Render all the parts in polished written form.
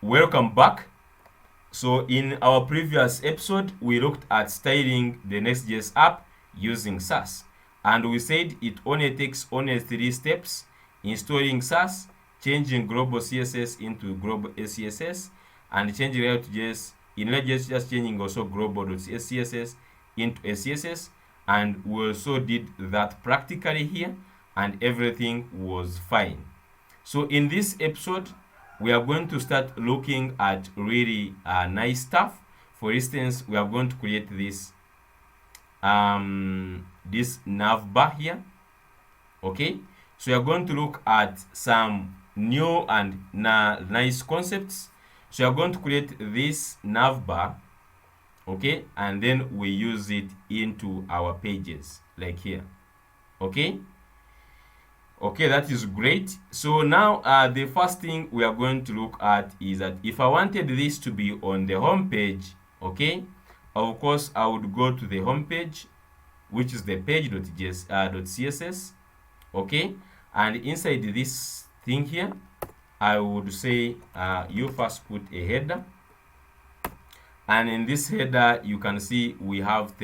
Welcome back. So in our previous episode, we looked at styling the Next.js app using Sass. And we said it only takes only 3 steps: installing Sass, changing global CSS into global SCSS, and changing React.js. In React.js, just changing also global.scss into SCSS. And we also did that practically here, and everything was fine. So in this episode, we are going to start looking at really nice stuff. For instance, we are going to create this this nav bar here. Okay, so we are going to look at some new and nice concepts. So we are going to create this nav bar, okay, and then we use it into our pages like here. Okay, that is great. So now the first thing we are going to look at is that if I wanted this to be on the home page, okay, of course I would go to the home page, which is the page.css, okay, and inside this thing here, I would say you first put a header, and in this header you can see we have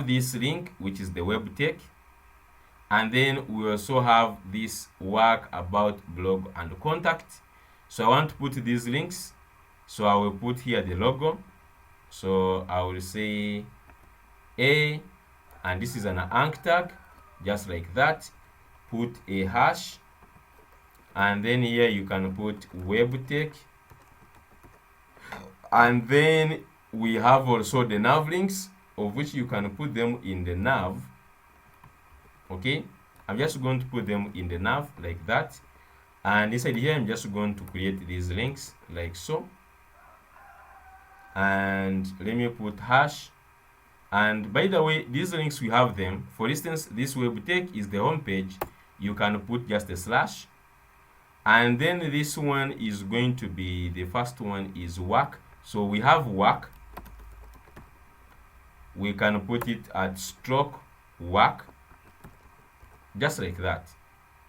this link, which is the web tech. And then we also have this work about blog and contact. So I want to put these links. So I will put here the logo. So I will say A, and this is an anchor tag, just like that. Put a hash. And then here you can put web tech. And then we have also the nav links, of which you can put them in the nav. Okay, I'm just going to put them in the nav like that, and inside here I'm just going to create these links like so, and let me put hash. And by the way, these links, we have them. For instance, this web tech is the home page. You can put just a slash, and then this one is going to be, the first one is work. So we have work, we can put it at stroke work, just like that,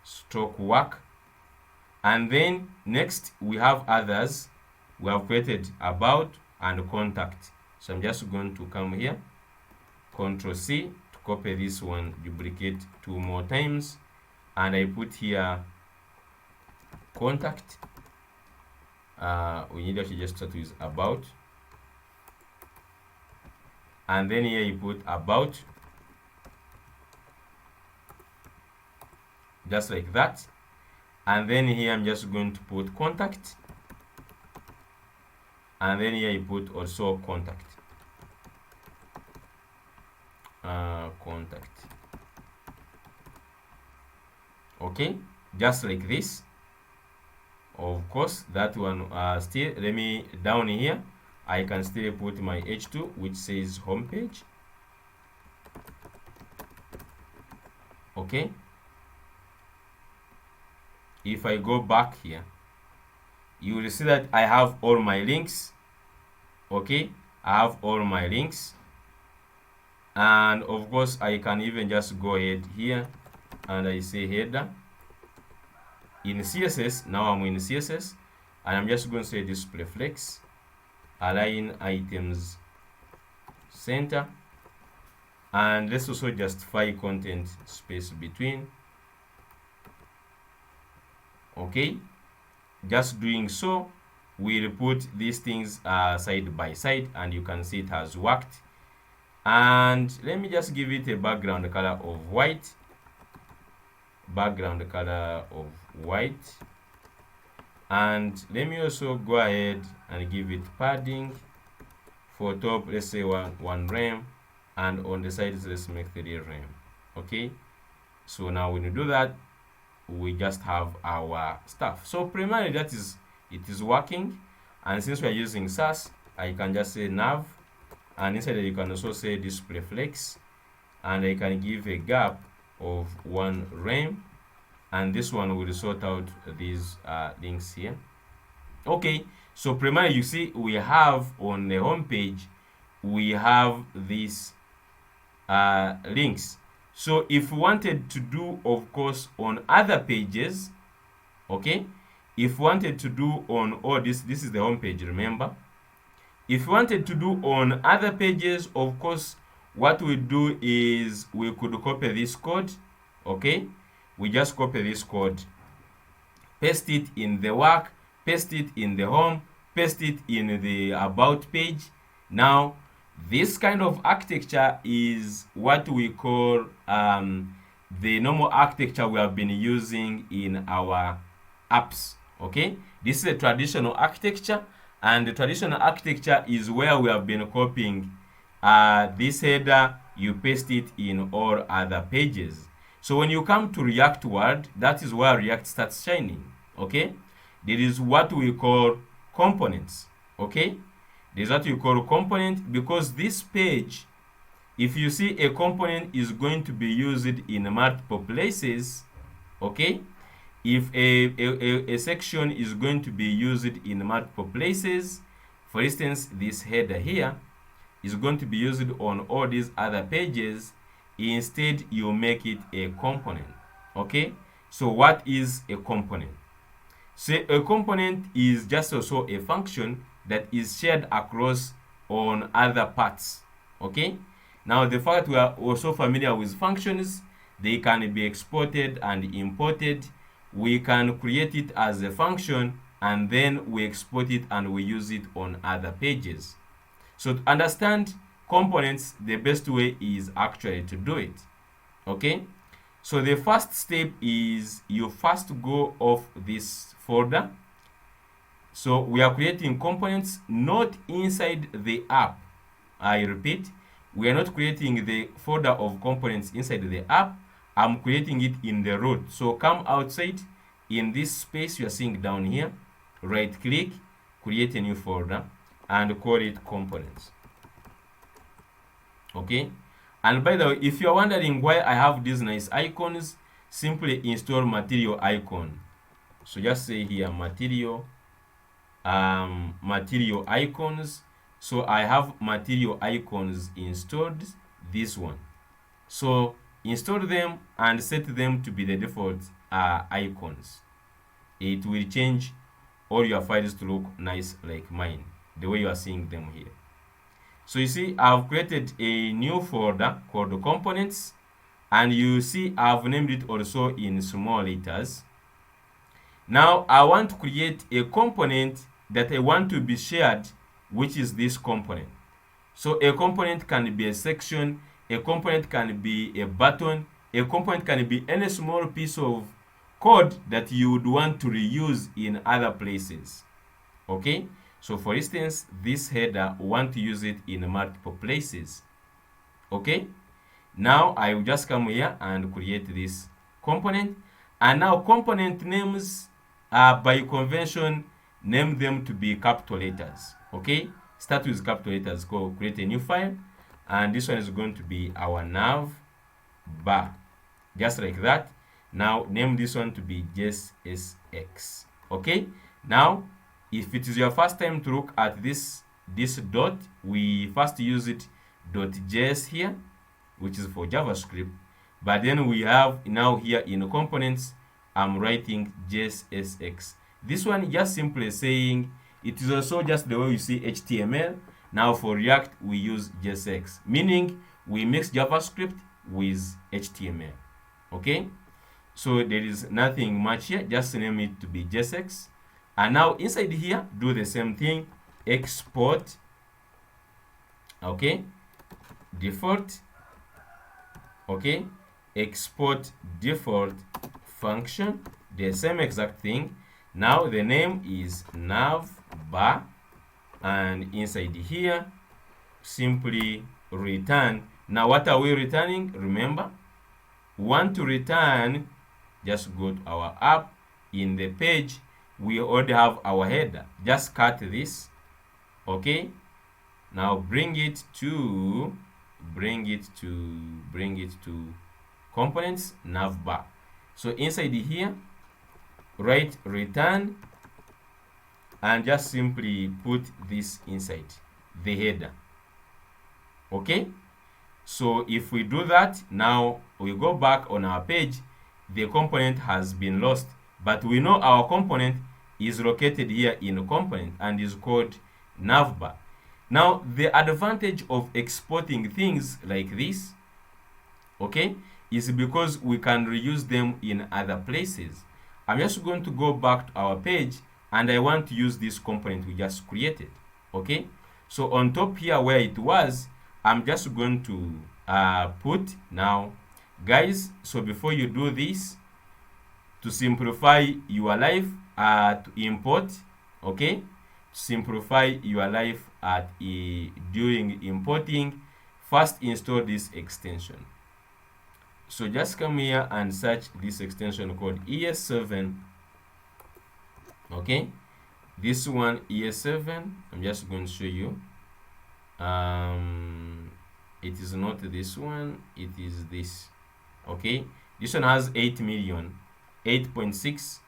stroke work. And then next we have others. We have created about and contact. So I'm just going to come here, Ctrl C to copy this one, duplicate 2 more times, and I put here contact. We need to just start with about, and then here you put about, just like that. And then here I'm just going to put contact, and then here you put also contact. Contact. Okay, just like this. Of course, that one still, let me down here, I can still put my h2, which says homepage. Okay, if I go back here, you will see that I have all my links. Okay, I have all my links, and of course I can even just go ahead here and I say header in CSS. Now I'm in CSS, and I'm just going to say display flex, align items center, and let's also justify content space between. Okay, just doing so, we'll put these things side by side, and you can see it has worked. And let me just give it a background color of white, and let me also go ahead and give it padding. For top, let's say one rem, and on the sides let's make 3 rem. Okay, so now when you do that, we just have our stuff. So primarily it is working. And since we are using Sass, I can just say nav, and inside you can also say display flex, and I can give a gap of 1 rem, and this one will sort out these links here. Okay, so primarily you see we have on the home page, we have these links. So if we wanted to do, of course, on other pages, okay, if you wanted to do on all this is the home page, remember. If you wanted to do on other pages, of course, what we do is we could copy this code. Okay, we just copy this code, paste it in the work, paste it in the home, paste it in the about page. Now, this kind of architecture is what we call the normal architecture we have been using in our apps. Okay, this is a traditional architecture, and the traditional architecture is where we have been copying this header, you paste it in all other pages. So when you come to React world, that is where React starts shining. Okay, there is what we call components. Okay, there is what we call component, because this page, if you see a component is going to be used in multiple places. Okay, if a section is going to be used in multiple places, for instance, this header here is going to be used on all these other pages, instead you make it a component. Okay, so what is a component? So a component is just also a function that is shared across on other parts. Okay, now the fact we are also familiar with functions, they can be exported and imported. We can create it as a function and then we export it and we use it on other pages. So to understand components, the best way is actually to do it. Okay, so the first step is you first go off this folder. So we are creating components not inside the app. I repeat, we are not creating the folder of components inside the app. I'm creating it in the root. So come outside in this space you are seeing down here, right click, create a new folder and call it components. Okay, and by the way, if you're wondering why I have these nice icons, simply install material icon. So just say here material material icons. So I have material icons installed, this one. So install them and set them to be the default icons. It will change all your files to look nice like mine, the way you are seeing them here. So you see I've created a new folder called components, and you see I've named it also in small letters. Now I want to create a component that I want to be shared, which is this component. So a component can be a section, a component can be a button, a component can be any small piece of code that you would want to reuse in other places. Okay, so for instance, this header, we want to use it in multiple places. Okay, now I will just come here and create this component, and now component names by convention, name them to be capital letters. Okay, start with capital letters, go create a new file, and this one is going to be our nav bar, just like that. Now name this one to be JSX. Okay, now if it is your first time to look at this dot, we first use it .js here, which is for JavaScript, but then we have now here in components I'm writing JSX. This one just simply saying it is also just the way you see HTML. Now for React we use JSX, meaning we mix JavaScript with HTML. Okay, so there is nothing much here, just name it to be JSX. And now inside here do the same thing, export, okay, default, okay, export default function, the same exact thing. Now the name is nav bar, and inside here simply return. Now what are we returning? Remember, we want to return, just go to our app, in the page we already have our header, just cut this. Okay, now bring it to components navbar. So inside here write return and just simply put this inside the header. Okay, so if we do that, now we go back on our page, the component has been lost, but we know our component is located here in component and is called navbar. Now, the advantage of exporting things like this, okay, is because we can reuse them in other places. I'm just going to go back to our page and I want to use this component we just created, okay? So on top here where it was, I'm just going to put now, guys, so before you do this, to simplify your life, to import, okay, to simplify your life during importing, first install this extension. So just come here and search this extension called ES7, okay, this one ES7. I'm just going to show you. It is not this one, it is this, okay. This one has 8 million, 8.6.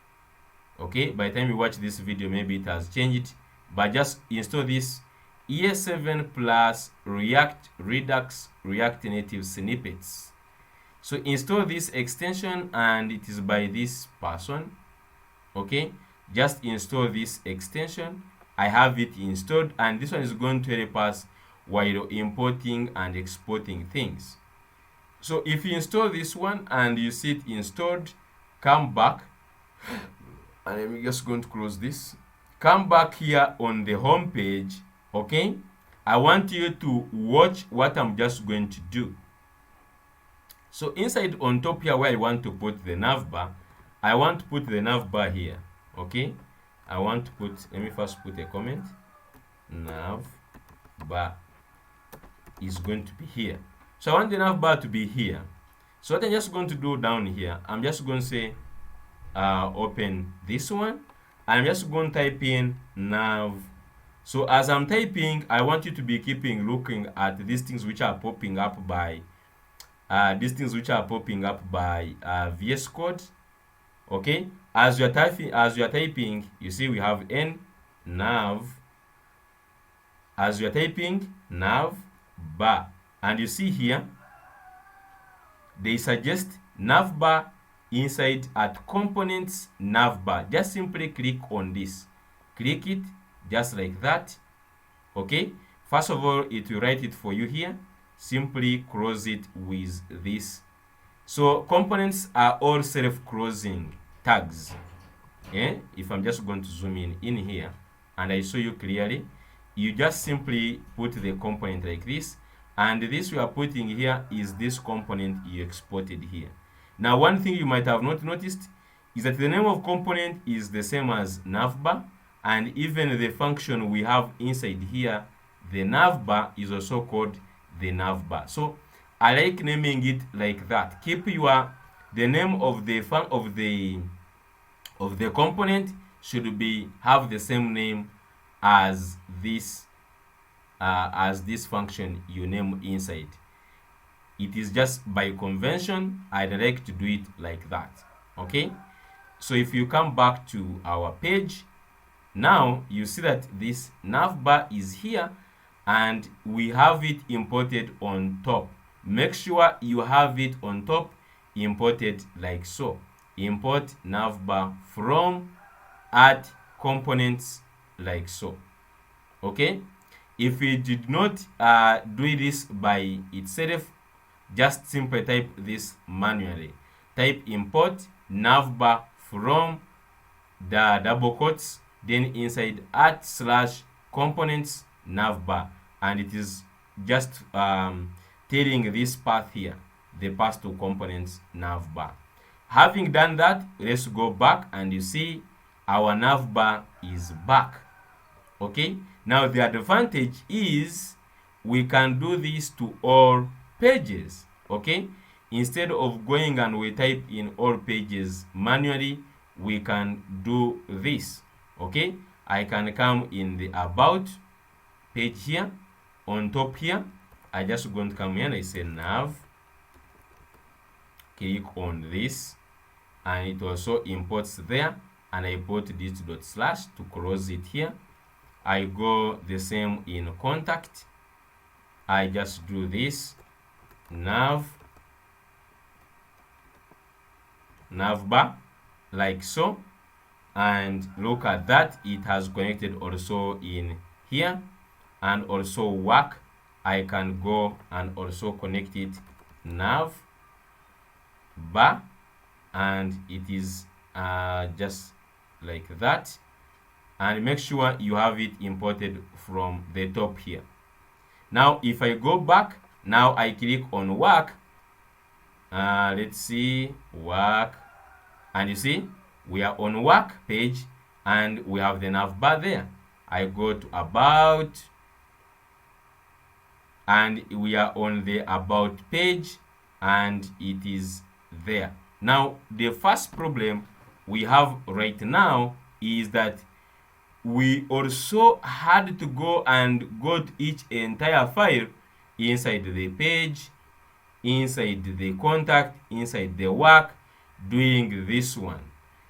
okay, by the time you watch this video maybe it has changed, but just install this ES7 plus React Redux React Native snippets. So install this extension and it is by this person, okay. Just install this extension. I have it installed and this one is going to help us while importing and exporting things. So if you install this one and you see it installed, come back and I'm just going to close this. Come back here on the home page, okay. I want you to watch what I'm just going to do. So inside on top here where I want to put the navbar, I want to put the navbar here, okay. I want to put, let me first put a comment, navbar is going to be here. So I want the navbar to be here. So what I'm just going to do down here, I'm just going to say open this one and I'm just going to type in nav. So as I'm typing, I want you to be looking at these things which are popping up by VS Code, okay. As you're typing, you see we have n nav. As you're typing nav bar, and you see here they suggest navbar inside at components navbar. Just simply click on this, click it just like that, okay. First of all, it will write it for you here. Simply close it with this. So components are all self-closing tags. If I'm just going to zoom in here and I show you clearly, you just simply put the component like this, and this we are putting here is this component you exported here. Now one thing you might have not noticed is that the name of component is the same as navbar, and even the function we have inside here, the navbar, is also called the navbar. So I like naming it like that. Keep the name of the component should have the same name as this function you name inside. It is just by convention. I like to do it like that, okay. So if you come back to our page, now you see that this navbar is here and we have it imported on top. Make sure you have it on top imported like so. Import navbar from add components like so, okay. If you did not do this by itself, just simply type this manually. Type import navbar from the double quotes, then inside @/components navbar, and it is just telling this path here, the path to components navbar. Having done that, let's go back and you see our navbar is back, okay. Now the advantage is we can do this to all pages, okay. Instead of going and we type in all pages manually, we can do this, okay. I can come in the about page here on top here. I just going to come here and I say nav, click on this, and it also imports there, and I put this / to close it here. I go the same in contact. I just do this navbar like so, and look at that. It has connected also in here, and also work. I can go and also connect it nav bar, and it is just like that. And make sure you have it imported from the top here. Now if I go back, now I click on work, let's see, work, and you see we are on work page and we have the nav bar there. I go to about, and we are on the about page, and it is there. Now the first problem we have right now is that we also had to go to each entire file inside the page, inside the contact, inside the work, doing this one.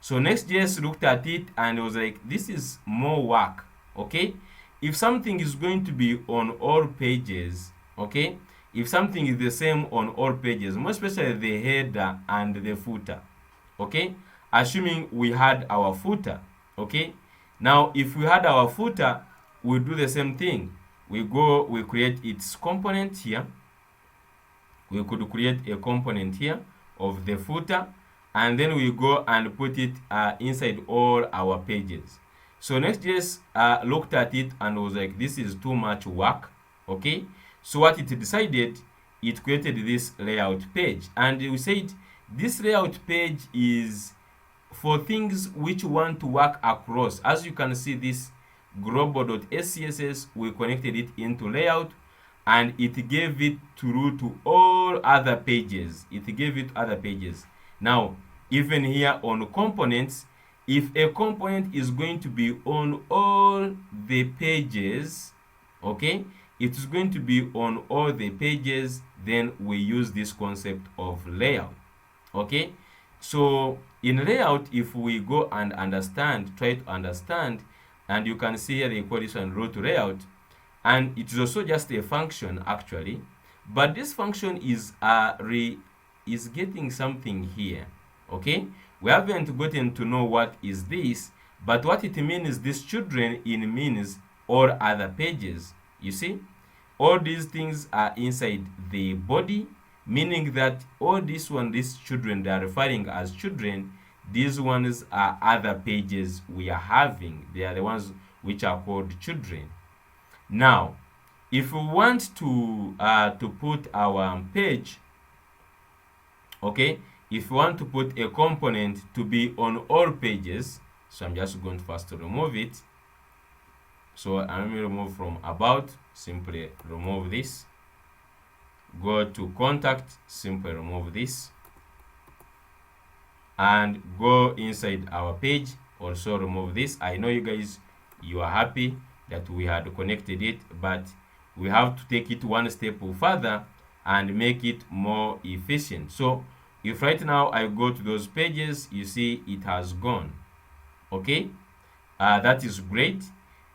So Next.js looked at it and was like, this is more work. Okay, if something is going to be on all pages, okay, if something is the same on all pages, most especially the header and the footer, okay, assuming we had our footer, okay, now if we had our footer, we do the same thing. We create its component here. We could create a component here of the footer, and then we go and put it inside all our pages. So Next.js looked at it and was like, this is too much work. Okay, so what it decided, it created this layout page, and we said this layout page is for things which want to work across. As you can see, this global.scss, we connected it into layout, and it gave it through to all other pages. It gave it other pages. Now even here on components, if a component is going to be on all the pages, okay, it is going to be on all the pages, then we use this concept of layout. Okay, so in layout, if we go and try to understand, and you can see here they call this one row to layout, and it is also just a function actually, but this function is getting something here. Okay, we haven't gotten to know what is this, but what it means is this children in means all other pages. You see, all these things are inside the body, meaning that all these children, they are referring as children. These ones are other pages we are having. They are the ones which are called children. Now if we want to put our page, okay, if we want to put a component to be on all pages, so I'm just going first to remove it. So I'm going to remove from about, simply remove this. Go to contact, simply remove this, and go inside our page, also remove this. I know you guys, you are happy that we had connected it, but we have to take it one step further and make it more efficient. So if right now I go to those pages, you see it has gone. Okay, that is great.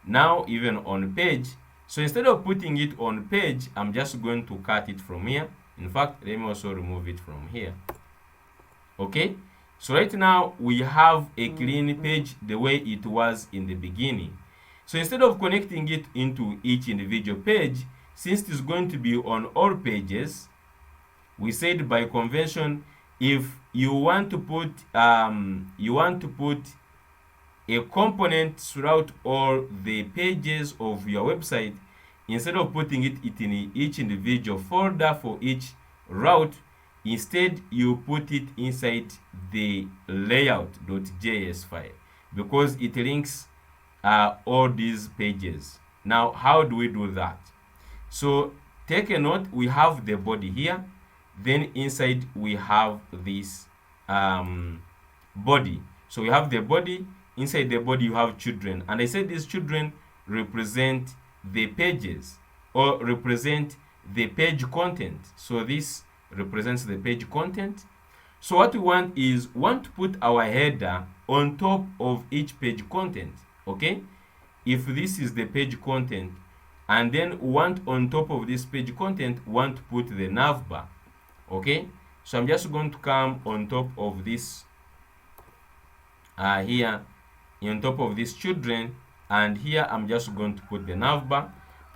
Now even on page, so instead of putting it on page, I'm just going to cut it from here. In fact, let me also remove it from here. Okay, so right now we have a clean page the way it was in the beginning. So instead of connecting it into each individual page, since it is going to be on all pages, we said by convention, if you want to put a component throughout all the pages of your website, instead of putting it in each individual folder for each route, instead you put it inside the layout.js file, because it links all these pages. Now how do we do that? So take a note, we have the body here, then inside we have this body. So we have the body, inside the body you have children, and I said these children represent the pages, or represent the page content. So this represents the page content. So what we want is, to put our header on top of each page content. Okay, if this is the page content, and then want on top of this page content, want to put the navbar. Okay, so I'm just going to come on top of this here, on top of these children, and here I'm just going to put the navbar,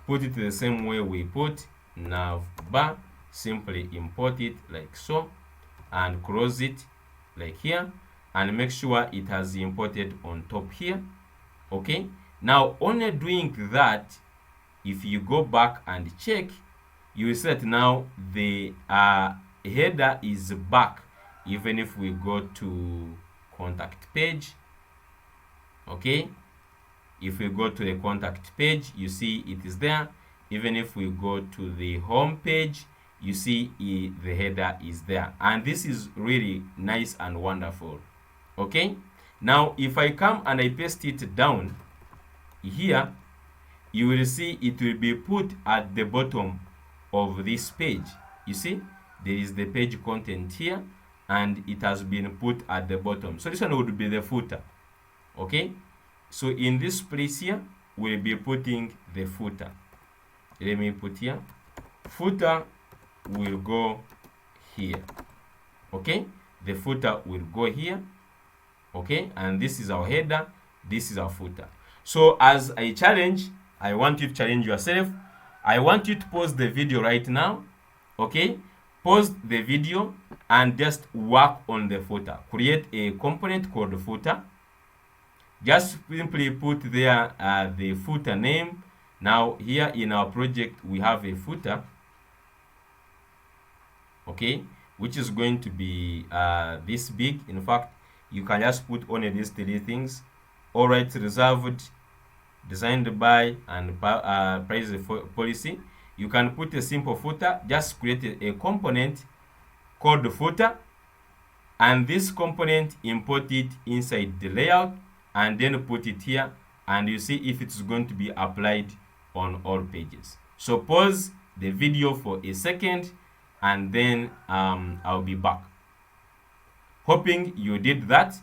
put it the same way we put navbar, simply import it like so, and close it like here, and make sure it has imported on top here. Okay, now only doing that, if you go back and check, you will see that now the header is back, even if we go to contact page. Okay, if we go to the contact page, you see it is there. Even if we go to the home page, you see the header is there, and this is really nice and wonderful. Okay, now if I come and I paste it down here, you will see it will be put at the bottom of this page. You see, there is the page content here, and it has been put at the bottom. So this one would be the footer. Okay, so in this place here, we'll be putting the footer. Let me put here, footer will go here. Okay, the footer will go here. Okay, and this is our header, this is our footer. So as a challenge, I want you to challenge yourself. I want you to pause the video right now. Okay, pause the video and just work on the footer. Create a component called footer. Just simply put there the footer name. Now here in our project we have a footer, okay, which is going to be this big. In fact, you can just put only these three things: all rights reserved, designed by, and price policy. You can put a simple footer. Just create a component called the footer, and this component import it inside the layout, and then put it here, and you see if it's going to be applied on all pages. So pause the video for a second, and then I'll be back. Hoping you did that.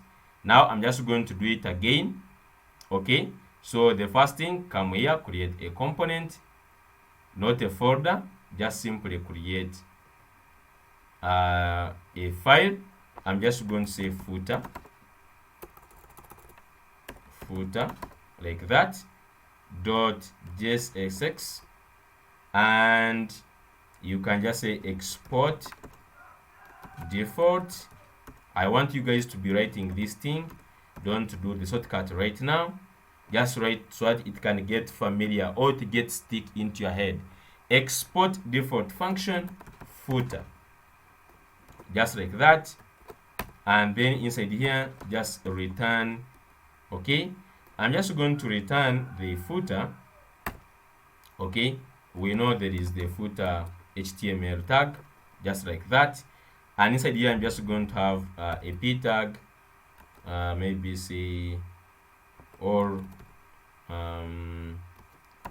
Now I'm just going to do it again. Okay, so the first thing, come here, create a component, not a folder, just simply create a file. I'm just going to say footer like that .jsx, and you can just say export default. I want you guys to be writing this thing. Don't do the shortcut right now. Just write so that it can get familiar or to get stick into your head. Export default function footer, just like that, and then inside here just return. Okay, I'm just going to return the footer. Okay, we know there is the footer HTML tag, just like that, and inside here I'm just going to have a p tag, maybe say all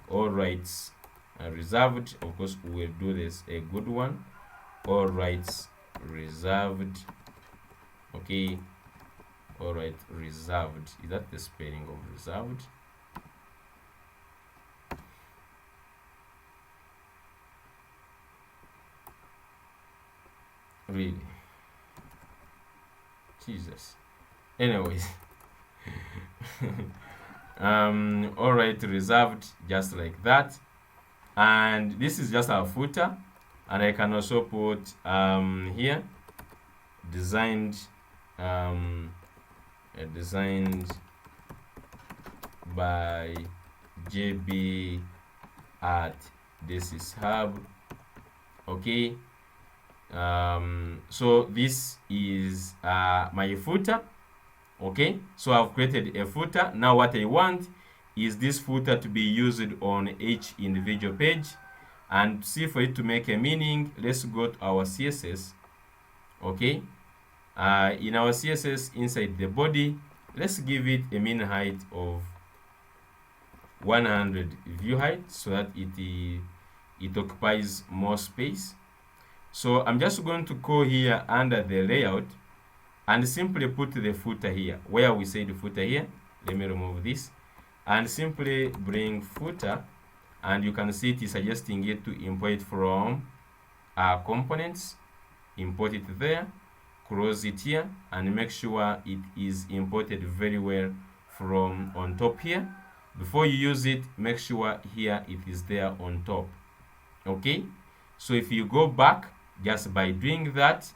rights reserved. Of course we will do this a good one, all rights reserved. Okay, all right, reserved, is that the spelling of reserved? Really, Jesus. Anyways, all right, reserved, just like that, and this is just our footer. And I can also put here designed designed by JB at this is hub. Okay, so this is my footer. Okay, so I've created a footer. Now what I want is this footer to be used on each individual page, and see for it to make a meaning, let's go to our CSS. Okay, in our CSS, inside the body, let's give it a min height of 100 view height so that it occupies more space. So I'm just going to go here under the layout and simply put the footer here where we say the footer here. Let me remove this and simply bring footer, and you can see it is suggesting it to import it from components. Import it there, close it here, and make sure it is imported very well from on top here. Before you use it, make sure here it is there on top. Okay, so if you go back, just by doing that,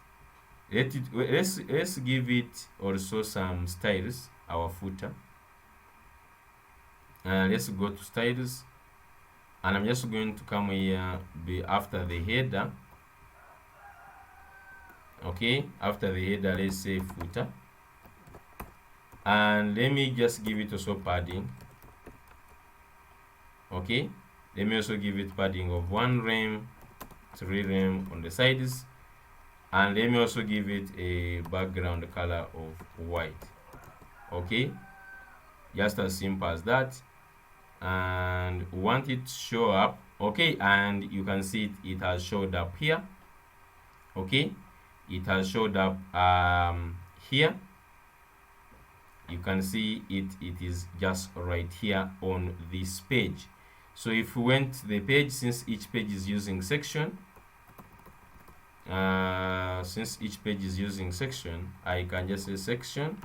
let's give it also some styles, our footer. Let's go to styles, and I'm just going to come here after the header. Okay, after the header, let's say footer, and let me just give it also padding. Okay, let me also give it padding of 1 rem, 3 rem on the sides, and let me also give it a background color of white. Okay, just as simple as that. And want it to show up. Okay, and you can see it has showed up here. Okay, it has showed up here. You can see it is just right here on this page. So if we went to the page, since each page is using section, I can just say section,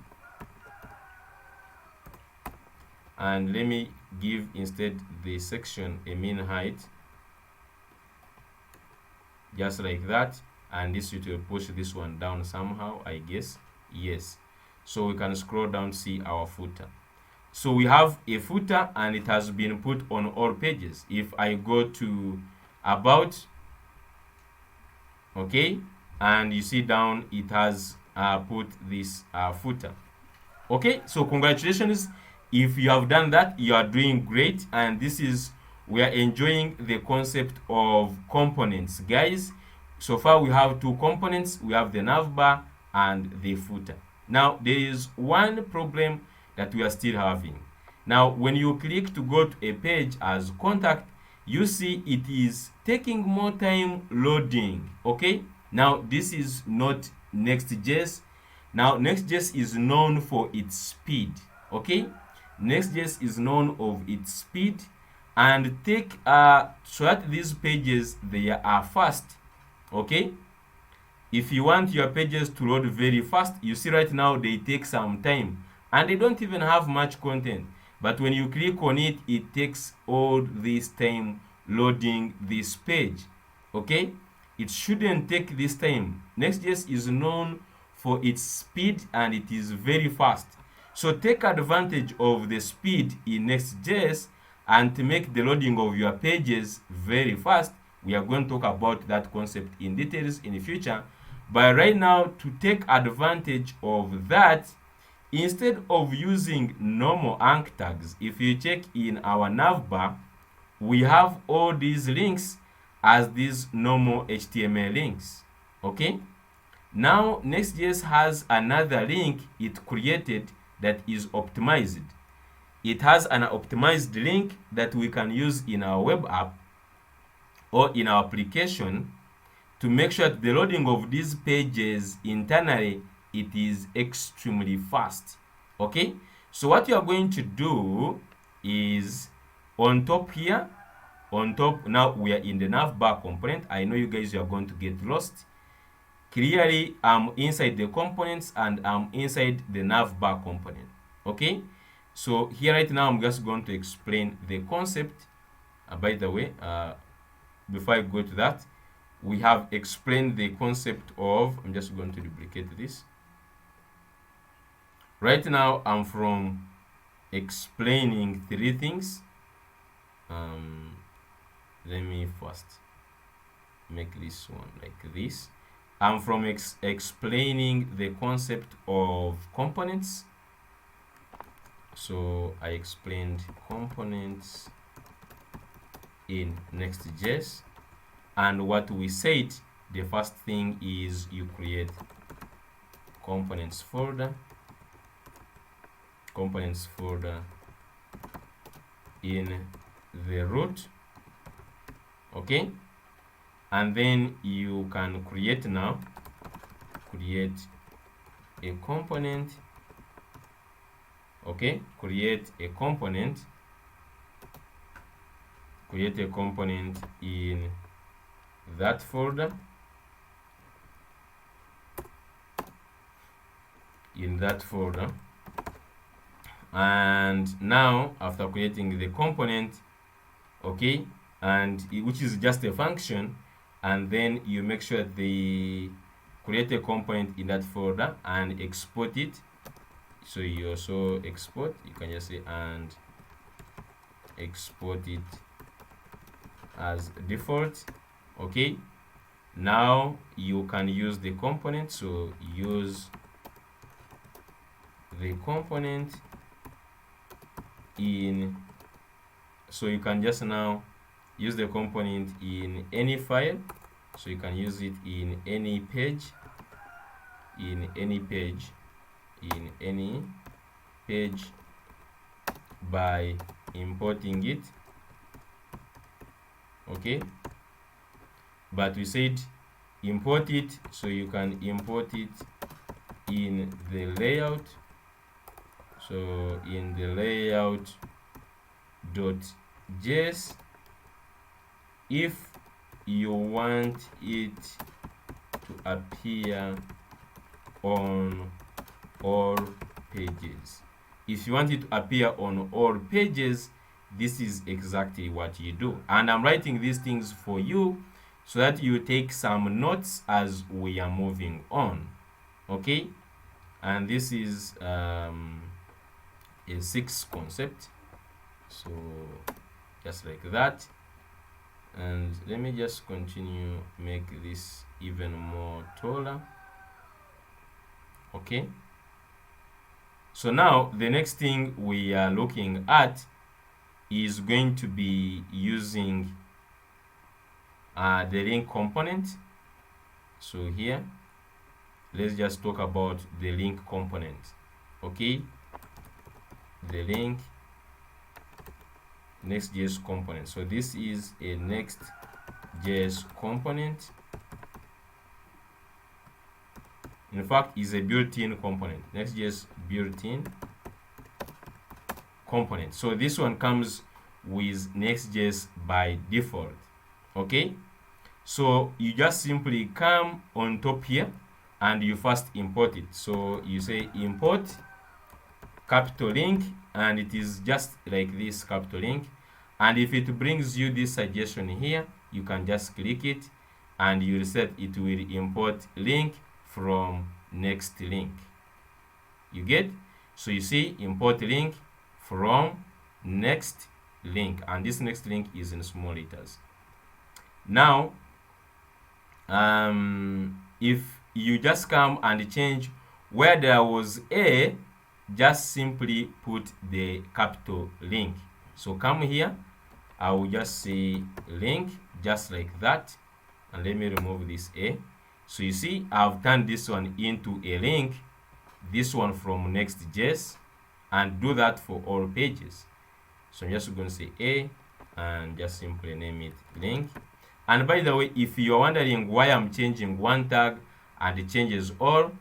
and let me give instead the section a min height, just like that, and this will push this one down somehow, I guess. Yes, so we can scroll down to see our footer. So we have a footer, and it has been put on all pages. If I go to about, okay, and you see down it has put this footer. Okay, so congratulations. If you have done that, you are doing great. And this is, we are enjoying the concept of components, guys. So far we have 2 components. We have the navbar and the footer. Now there is one problem that we are still having. Now when you click to go to a page as contact, you see it is taking more time loading. Okay, now this is not Next.js. Now Next.js is known for its speed. Okay, Next.js is known of its speed, and take so that these pages, they are fast. Okay, if you want your pages to load very fast, you see right now they take some time, and they don't even have much content. But when you click on it, it takes all this time loading this page. Okay, it shouldn't take this time. Next.js is known for its speed, and it is very fast. So take advantage of the speed in Next.js and to make the loading of your pages very fast. We are going to talk about that concept in details in the future. But right now, to take advantage of that, instead of using normal anchor tags, if you check in our navbar, we have all these links as these normal HTML links. Okay, now Next.js has another link it created that is optimized. It has an optimized link that we can use in our web app or in our application to make sure that the loading of these pages internally, it is extremely fast. Okay, so what you are going to do is on top here, on top, now we are in the navbar component. I know you guys are going to get lost. Clearly I'm inside the components, and I'm inside the navbar component. Okay, so here right now I'm just going to explain the concept. By the way, before I go to that, we have explained the concept of, I'm just going to duplicate this. Right now I'm from explaining 3 things. Let me first make this one like this. I'm from explaining the concept of components. So I explained components in Next.js, and what we said, the first thing is you create components folder in the root. Okay, and then you can create a component. Okay, create a component in that folder, And now after creating the component, okay, and which is just a function, and then you make sure the create a component in that folder and export it. So you also export, you can just say and export it as default. Okay, now you can use the component, so use the component in, so you can just now use the component in any file, so you can use it in any page, in any page by importing it. Okay, but we said import it, so you can import it in the layout, so in the layout.js if you want it to appear on all pages. If you want it to appear on all pages, this is exactly what you do. And I'm writing these things for you so that you take some notes as we are moving on. Okay, and this is a 6th concept, so just like that. And let me just continue, make this even more taller. Okay, so now the next thing we are looking at is going to be using the link component. So here let's just talk about the link component. Okay, the link Next.js component. So this is a Next.js component. In fact, is a built-in component. Next.js built-in component. So this one comes with Next.js by default. Okay, so you just simply come on top here and you first import it. So you say import capital link, and it is just like this, capital link. And if it brings you this suggestion here, you can just click it and you will set it will import link from next link. You get? So you see import link from next link, and this next link is in small letters. Now if you just come and change where there was a, just simply put the capital link. So come here, I will just say link just like that, and let me remove this a. So you see I've turned this one into a link, this one from Next.js, and do that for all pages. So I'm just going to say a and just simply name it link. And by the way, if you're wondering why I'm changing one tag and it changes all,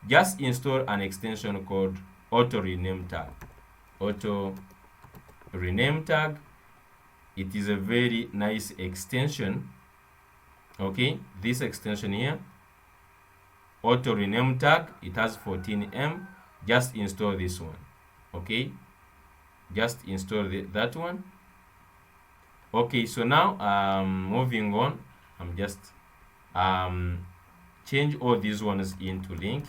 just install an extension called auto rename tag. Auto rename tag, it is a very nice extension. Okay, this extension here, auto rename tag, it has 14M. Just install this one. Okay, just install that one. Okay, so now moving on, I'm just change all these ones into link.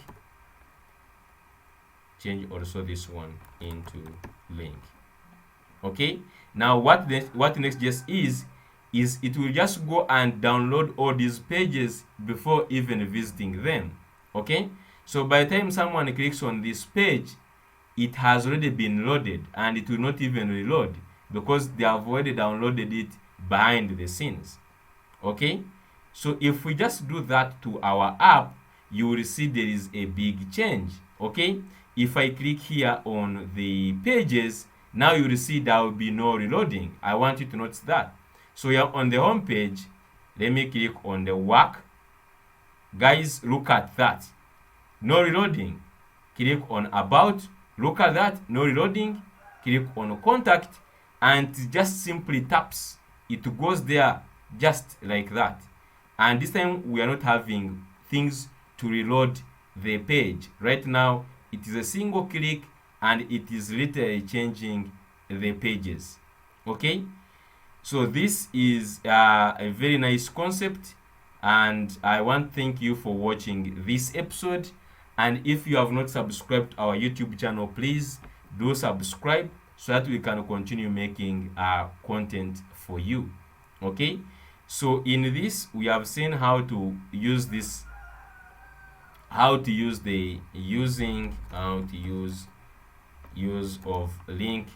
Change also this one into link. Okay, now what Next.js is it will just go and download all these pages before even visiting them. Okay, so by the time someone clicks on this page, it has already been loaded and it will not even reload because they have already downloaded it behind the scenes. Okay, so if we just do that to our app, you will see there is a big change. Okay, if I click here on the pages, now you will see there will be no reloading. I want you to notice that. So here on the home page, let me click on the work. Guys, look at that, no reloading. Click on about, look at that, no reloading. Click on contact and it just simply taps, it goes there just like that. And this time we are not having things to reload the page. Right now it is a single click and it is literally changing the pages. Okay, so this is a very nice concept, and I want to thank you for watching this episode. And if you have not subscribed to our YouTube channel, please do subscribe so that we can continue making content for you. Okay, so in this we have seen how to use this, how to use the use of link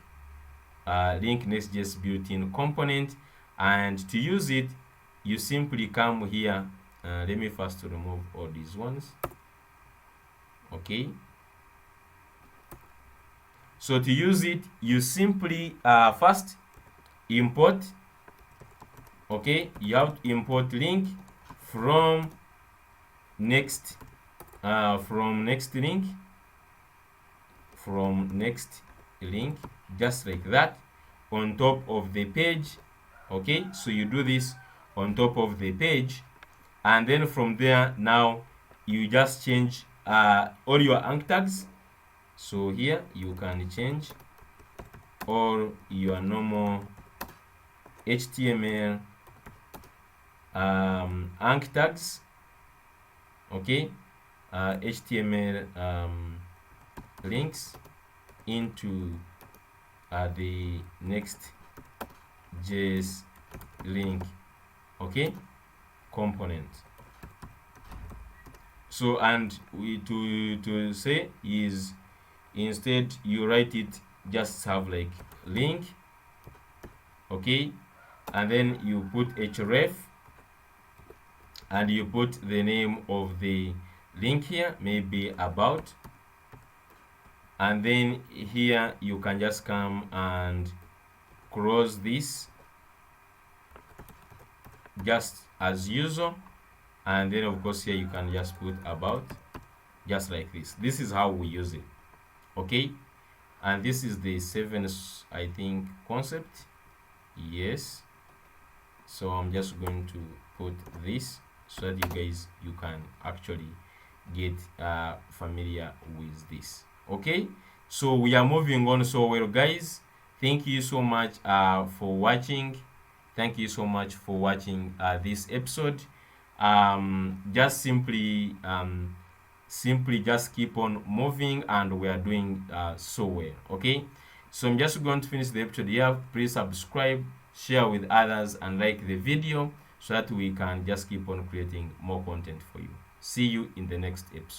Next.js built-in component. And to use it, you simply come here. Let me first remove all these ones. Okay, so to use it, you simply first import. Okay, you have to import link from next link, just like that, on top of the page. Okay, so you do this on top of the page, and then from there now you just change all your anchor tags. So here you can change all your normal HTML anchor tags. Okay, HTML links into the Next.js link, okay, component. So, and we to say is, instead you write it, just have like link, okay, and then you put href, and you put the name of the link here, maybe about, and then here you can just come and close this just as usual, and then of course here you can just put about, just like this. This is how we use it. Okay, and this is the seventh, I think, concept. Yes, so I'm just going to put this so that you can actually get familiar with this. Okay, so we are moving on. So well guys, thank you so much for watching. Thank you so much for watching this episode. Just simply just keep on moving, and we are doing so well. Okay, so I'm just going to finish the episode here. Please subscribe, share with others, and like the video so that we can just keep on creating more content for you. See you in the next episode.